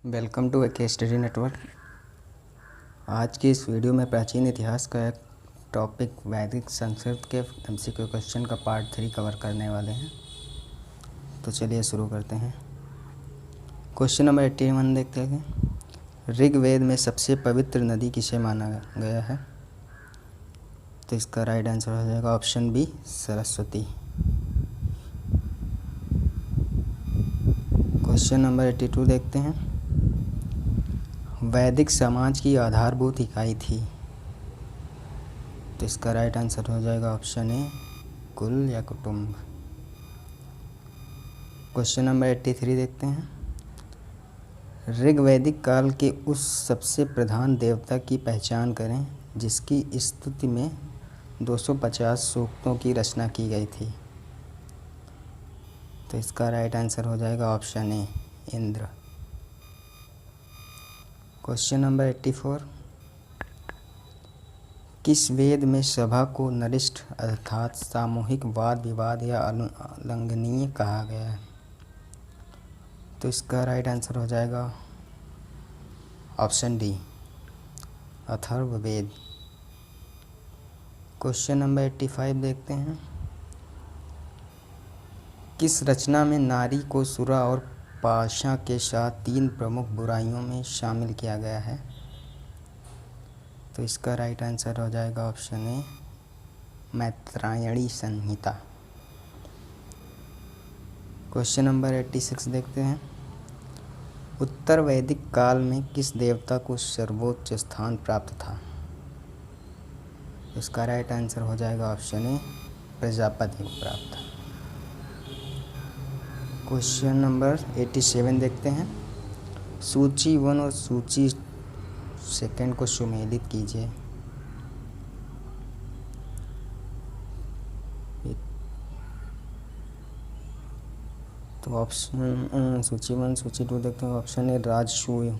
Welcome to के study network. आज की इस वीडियो में प्राचीन इतिहास का एक टॉपिक वैदिक संस्कृत के एमसीक्यू क्वेश्चन का पार्ट 3 कवर करने वाले हैं। तो चलिए शुरू करते हैं। क्वेश्चन नंबर 81 देखते हैं। ऋग्वेद में सबसे पवित्र नदी किसे माना गया है? तो इसका राइट आंसर हो जाएगा option B, Saraswati. Question number 82 देखते हैं। वैदिक समाज की आधारभूत इकाई थी। तो इसका राइट आंसर हो जाएगा ऑप्शन ए, कुल या कुटुंब। क्वेश्चन नंबर 83 देखते हैं। ऋग्वैदिक काल के उस सबसे प्रधान देवता की पहचान करें जिसकी स्तुति में 250 सूक्तों की रचना की गई थी। तो इसका राइट आंसर हो जाएगा option A, Indra. Question number 84। किस वेद में सभा को नरिष्ठ अर्थात सामूहिक वाद विवाद या अनुल्लंघनीय कहा गया है? तो इसका राइट आंसर हो जाएगा option D, Atharvaveda. Question number 85 देखते हैं। किस रचना में नारी को सुरा और पाशा के साथ 3 प्रमुख बुराइयों में शामिल किया गया है? तो इसका राइट आंसर हो जाएगा option A, Maitrayani Samhita. Question number 86 देखते हैं। उत्तर वैदिक काल में किस देवता को सर्वोच्च स्थान प्राप्त था? इसका राइट आंसर हो जाएगा ऑप्शन ए, प्रजापति को प्राप्त था। क्वेश्चन नंबर 87 देखते हैं। सूची 1 और सूची 2 को सुमेलित कीजिए। तो ऑप्शन सूची 1 सूची 2 देखते हैं। ऑप्शन ए, राजसूय।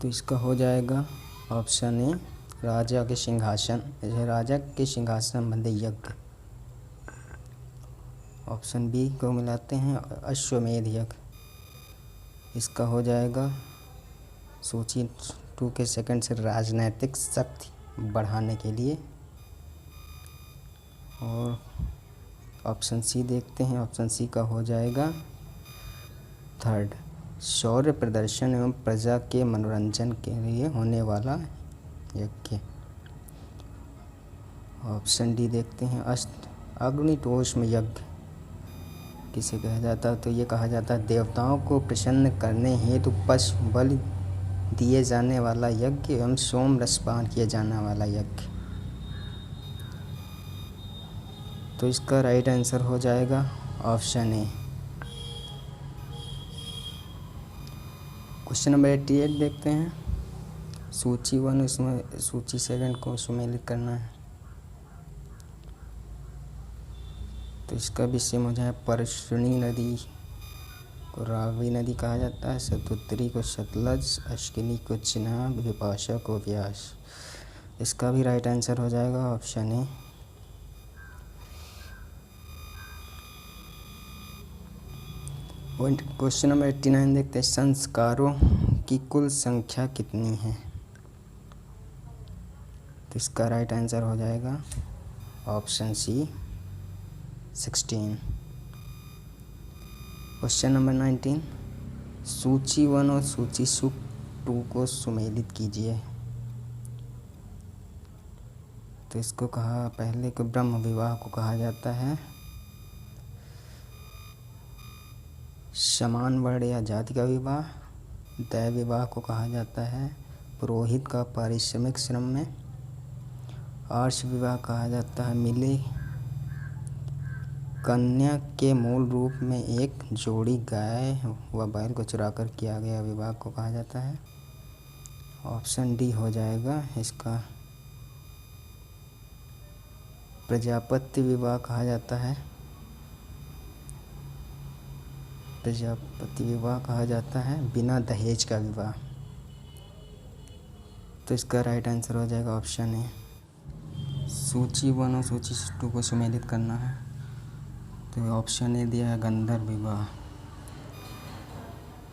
तो इसका हो जाएगा ऑप्शन ए, राजा के सिंहासन संबंधी यज्ञ। ऑप्शन बी को मिलाते हैं, अश्वमेध यज्ञ। इसका हो जाएगा सूची 2 के 2 से राजनैतिक शक्ति बढ़ाने के लिए। और ऑप्शन सी देखते हैं। ऑप्शन सी का हो जाएगा 3, शौर्य प्रदर्शन एवं प्रजा के मनोरंजन के लिए होने वाला यज्ञ। ऑप्शन डी देखते हैं, अग्नितोष्म यज्ञ किसे कहा जाता है? तो ये कहा जाता है देवताओं को प्रसन्न करने हेतु पशु बलि दिए जाने वाला यज्ञ एवं सोम रसपान किया जाने वाला यज्ञ। तो इसका राइट आंसर हो जाएगा ऑप्शन ए। क्वेश्चन नंबर 88 देखते हैं। सूची 1 उसमें सूची 7 को सुमेलित करना है। तो इसका भी सेम हो जाए। परशुनी नदी को रावी नदी कहा जाता है, शतुद्री को सतलज, अश्किनी को चिनाब, विपाशा को व्यास। इसका भी राइट आंसर हो जाएगा ऑप्शन ए। क्वेश्चन नंबर 89 देखते हैं। संस्कारों की कुल संख्या कितनी है? तो इसका राइट आंसर हो जाएगा ऑप्शन सी, 16। Question number 19। सूची 1 और सूची 2 को सुमेलित कीजिए। तो इसको कहा, पहले को ब्रह्म विवाह को कहा जाता है समान वर्ण या जाति का विवाह। दैव विवाह को कहा जाता है पुरोहित का पारिश्रमिक श्रम में। आर्ष विवाह कहा जाता है मिले कन्या के मूल रूप में एक जोड़ी गाय व बैल को चुराकर किया गया विवाह को कहा जाता है। ऑप्शन डी हो जाएगा इसका, प्रजापति विवाह कहा जाता है। प्रजापति विवाह कहा जाता है बिना दहेज का विवाह। तो इसका राइट आंसर हो जाएगा ऑप्शन ए। सूची 1 और सूची 2 को सुमेलित करना है। तो ऑप्शन ए दिया है गंधर्व विवाह।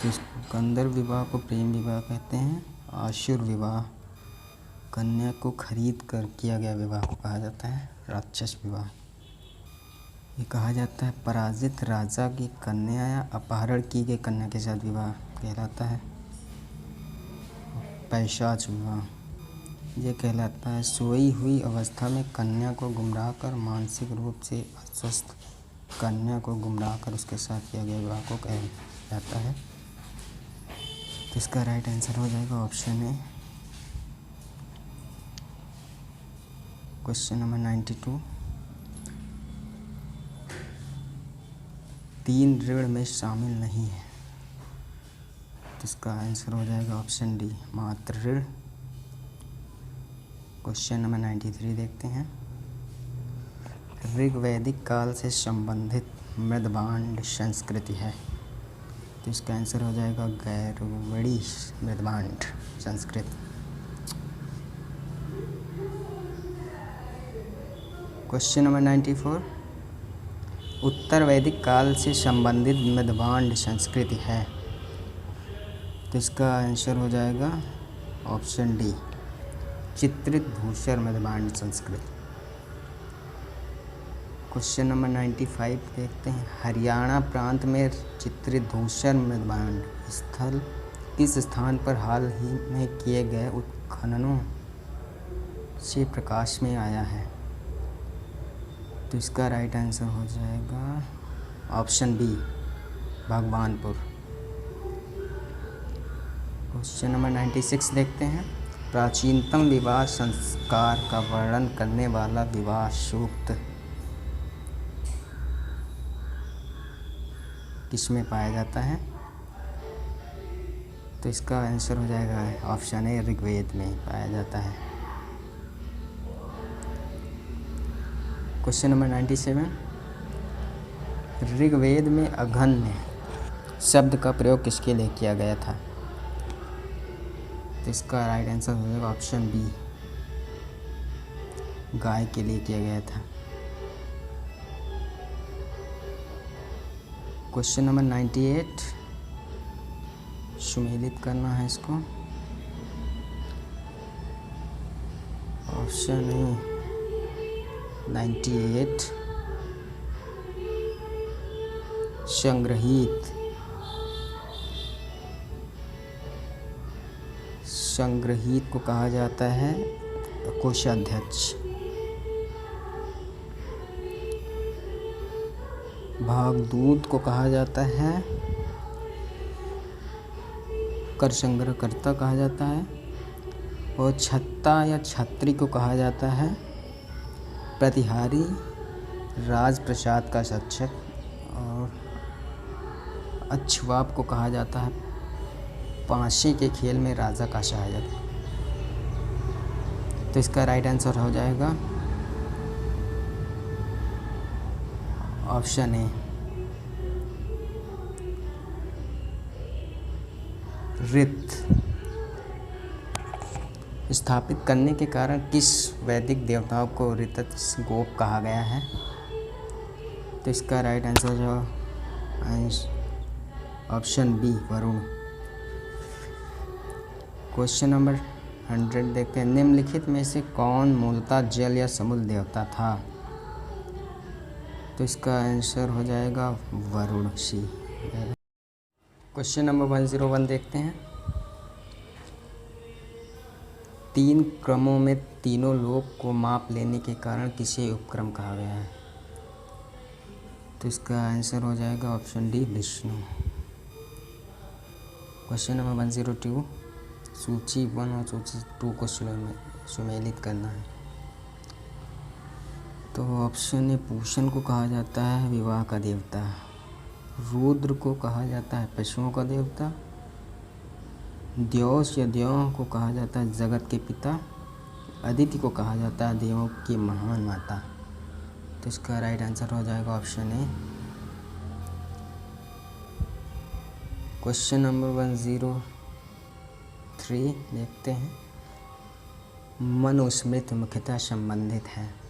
तो इस गंधर्व विवाह को प्रेम विवाह कहते हैं। आसुर विवाह, कन्या को खरीद कर किया गया विवाह को कहा जाता है राक्षस विवाह। ये कहा जाता है पराजित राजा की कन्या या अपहरण की गई कन्या के साथ विवाह कहलाता है पैशाच विवाह। ये कहलाता है सोई हुई अवस्था में कन्या को गुमराह कर, मानसिक रूप से अस्वस्थ कन्या को गुमराह कर उसके साथ किया गया विवाह को कहा जाता है। तो इसका राइट आंसर हो जाएगा ऑप्शन ए। क्वेश्चन नंबर 92, 3 ऋण में शामिल नहीं है। तो इसका आंसर हो जाएगा ऑप्शन डी मात्र ऋण। क्वेश्चन नंबर 93 देखते हैं। ऋग्वैदिक काल से संबंधित मृदभांड संस्कृति है। तो इसका आंसर हो जाएगा गैरवड़ी मृदभांड संस्कृति। क्वेश्चन नंबर 94, उत्तर वैदिक काल से संबंधित मृदभांड संस्कृति है। तो इसका आंसर हो जाएगा ऑप्शन डी चित्रित धूसर मृदभांड संस्कृति। क्वेश्चन नंबर 95 देखते हैं। हरियाणा प्रांत में चित्रित धूसर मृदभांड स्थल किस स्थान पर हाल ही में किए गए उत्खननों से प्रकाश में आया है। तो इसका राइट आंसर हो जाएगा option B Bhagwanpur. Question number 96 देखते हैं। प्राचीनतम विवाह संस्कार का वर्णन करने वाला विवाह सूक्त किसमें पाया जाता है। तो इसका आंसर हो जाएगा ऑप्शन ए ऋग्वेद में पाया जाता है। क्वेश्चन नंबर 97, ऋग्वेद में अघन्य शब्द का प्रयोग किसके लिए किया गया था। तो इसका राइट आंसर हो जाएगा ऑप्शन बी गाय के लिए किया गया था। क्वेश्चन नंबर 98 सुमेलित करना है इसको। ऑप्शन ए 98 संग्रहित को कहा जाता है कोषाध्यक्ष। भागदूत को कहा जाता है कर संग्रहकर्ता कहा जाता है। और छत्ता या छत्री को कहा जाता है प्रतिहारी, राजप्रसाद का शिक्षक। और अक्षवाप को कहा जाता है पांसे के खेल में राजा का सहायक। तो इसका राइट आंसर हो जाएगा ऑप्शन ए ऋत। स्थापित करने के कारण किस वैदिक देवताओं को ऋतत गोप कहा गया है। तो इसका राइट आंसर जो option B Varun. Question number 100 देखते हैं। निम्नलिखित में से कौन मूलतः जल या समुद्र देवता था। तो इसका आंसर हो जाएगा वरुण सी। क्वेश्चन नंबर 101 देखते हैं। 3 क्रमों में तीनों लोक को माप लेने के कारण किसे उपक्रम कहा गया है। तो इसका आंसर हो जाएगा option D Vishnu. Question number 102 सूची 1 और सूची 2 को सुमेलित करना है। तो ऑप्शन ए पूषण को कहा जाता है विवाह का देवता। रुद्र को कहा जाता है पशुओं का देवता। द्यौस या द्यौं को कहा जाता है जगत के पिता। अदिति को कहा जाता है देवों की महान माता। तो इसका राइट आंसर हो जाएगा ऑप्शन ए। क्वेश्चन नंबर 103 देखते हैं। मनुस्मृति मुख्यतः संबंधित है।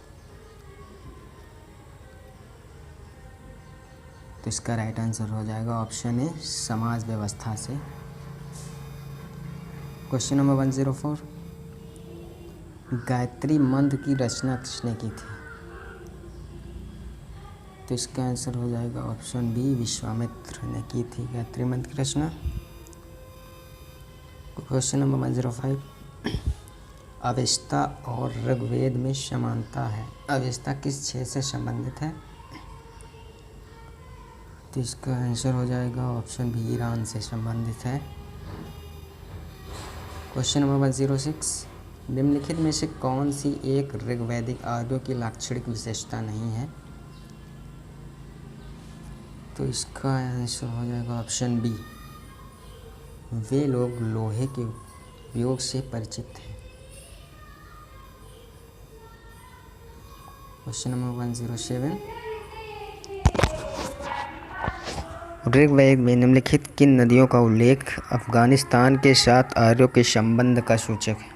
तो इसका राइट आंसर हो जाएगा ऑप्शन ए समाज व्यवस्था से। क्वेश्चन नंबर 104, गायत्री मंत्र की रचना किसने की थी? तो इसका आंसर हो जाएगा ऑप्शन बी विश्वामित्र ने की थी गायत्री मंत्र की रचना। क्वेश्चन नंबर 105, अवेस्ता और ऋग्वेद में समानता है। अवेस्ता किस क्षेत्र से संबंधित है? तो इसका आंसर हो जाएगा ऑप्शन बी ईरान से संबंधित है। क्वेश्चन नंबर 106, निम्नलिखित में से कौन सी एक ऋग्वैदिक आर्यों की लाक्षणिक विशेषता नहीं है? तो इसका आंसर हो जाएगा ऑप्शन बी, वे लोग लोहे के उपयोग से परिचित थे। क्वेश्चन नंबर 107, ऋग्वेद में निम्नलिखित किन नदियों का उल्लेख अफगानिस्तान के साथ आर्यों के संबंध का सूचक है?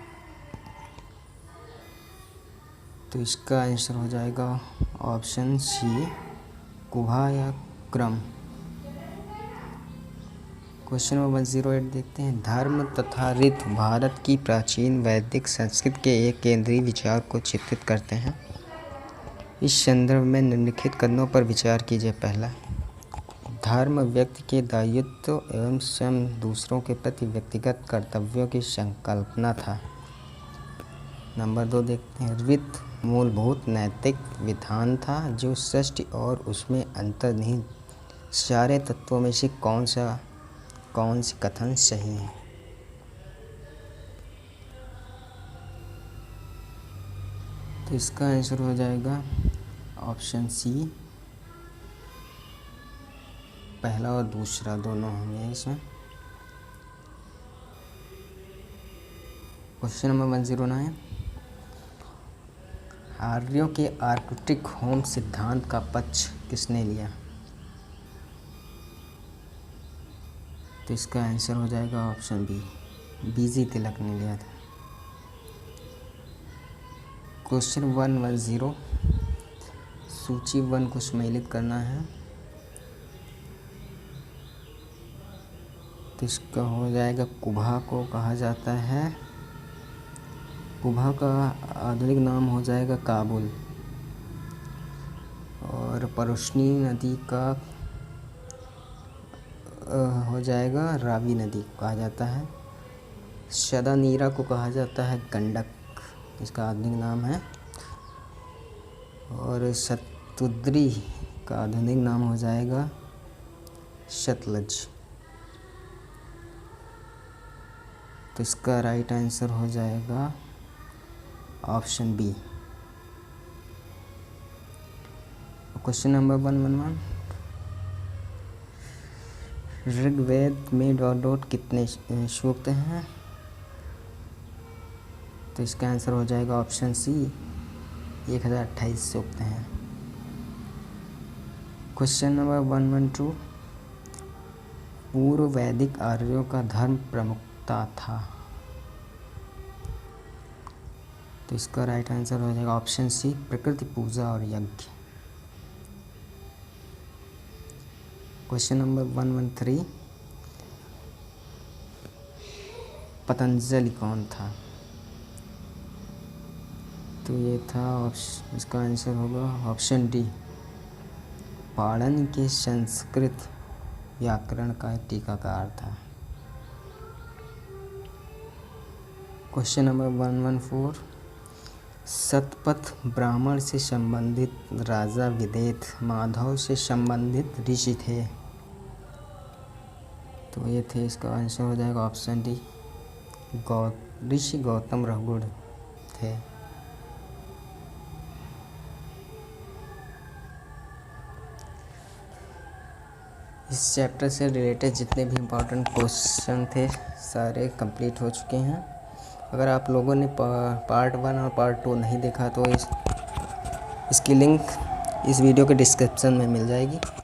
तो इसका आंसर हो जाएगा ऑप्शन सी कुभा या क्रम। क्वेश्चन नंबर 108 देखते हैं, धर्म तथा ऋतु भारत की प्राचीन वैदिक संस्कृति के एक केंद्रीय विचार को चित्रित करते हैं। इस संदर्भ में निम्नलिखित कथनों पर विचार कीजिए। पहला, धर्म व्यक्ति के दायित्व एवं स्वयं दूसरों के प्रति व्यक्तिगत कर्तव्यों की संकल्पना था। नंबर 2 देखते हैं, ऋतु मूलभूत नैतिक विधान था जो सृष्टि और उसमें अंतर्निहित सारे तत्वों में से कौन सी कथन सही है? तो इसका आंसर हो जाएगा ऑप्शन सी, पहला और दूसरा दोनों होंगे इसमें। क्वेश्चन नंबर 109, आर्यों के आर्कटिक होम सिद्धांत का पक्ष किसने लिया? तो इसका आंसर हो जाएगा ऑप्शन बी, बीजी तिलक ने लिया था। क्वेश्चन 110, सूची 1 को सम्मिलित करना है। तो इसका हो जाएगा कुभा को कहा जाता है, कुभा का आधुनिक नाम हो जाएगा काबुल, और परुष्णी नदी का हो जाएगा रावी नदी को कहा जाता है। शदानीरा को कहा जाता है गंडक, इसका आधुनिक नाम है। और शतुद्री का आधुनिक नाम हो जाएगा सतलज। तो इसका राइट आंसर हो जाएगा option B. Question number 111, Rigveda में कितने सूक्त हैं? तो इसका आंसर हो जाएगा ऑप्शन सी, 1028 सूक्त हैं। क्वेश्चन नंबर 112, पूर्व वैदिक आर्यों का धर्म प्रमुखता था। तो इसका राइट आंसर हो जाएगा ऑप्शन सी, प्रकृति पूजा और यज्ञ। क्वेश्चन नंबर 113, पतंजलि कौन था? तो ये था इसका आंसर होगा ऑप्शन डी, पाणिनि के संस्कृत व्याकरण का टीकाकार था। क्वेश्चन नंबर 114, शतपथ ब्राह्मण से संबंधित राजा विदेथ माधव से संबंधित ऋषि थे। तो ये थे, इसका आंसर हो जाएगा ऑप्शन डी, ऋषि गौतम रघुगुण थे। इस चैप्टर से रिलेटेड जितने भी इम्पोर्टेंट क्वेश्चन थे सारे कंप्लीट हो चुके हैं। अगर आप लोगों ने पार्ट 1 और पार्ट 2 नहीं देखा तो इसकी लिंक इस वीडियो के डिस्क्रिप्शन में मिल जाएगी।